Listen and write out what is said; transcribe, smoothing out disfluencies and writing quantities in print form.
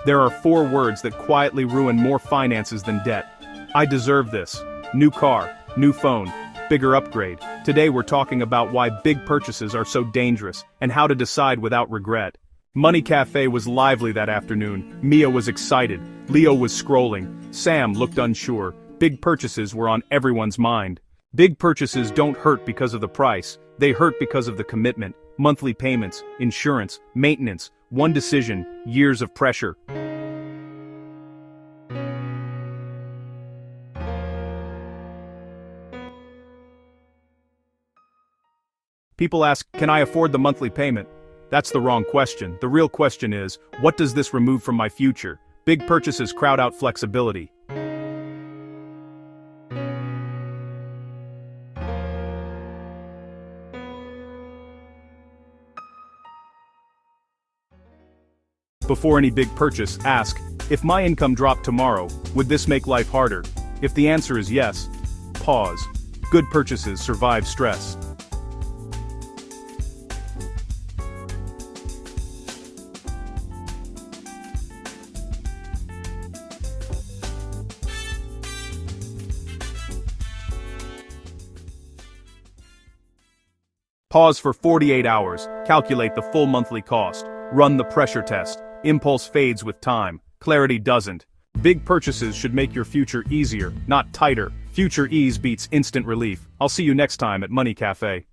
There are 4 words that quietly ruin more finances than debt. I deserve this. New car, new phone, bigger upgrade. Today we're talking about why big purchases are so dangerous, and how to decide without regret. Money Café was lively that afternoon. Mia was excited. Leo was scrolling. Sam looked unsure. Big purchases were on everyone's mind. Big purchases don't hurt because of the price. They hurt because of the commitment. Monthly payments, insurance, maintenance, one decision, years of pressure. People ask, can I afford the monthly payment? That's the wrong question. The real question is, what does this remove from my future? Big purchases crowd out flexibility. Before any big purchase, ask, if my income dropped tomorrow, would this make life harder? If the answer is yes, pause. Good purchases survive stress. Pause for 48 hours, calculate the full monthly cost, run the pressure test. Impulse fades with time, clarity doesn't. Big purchases should make your future easier, not tighter. Future ease beats instant relief. I'll see you next time at Money Café.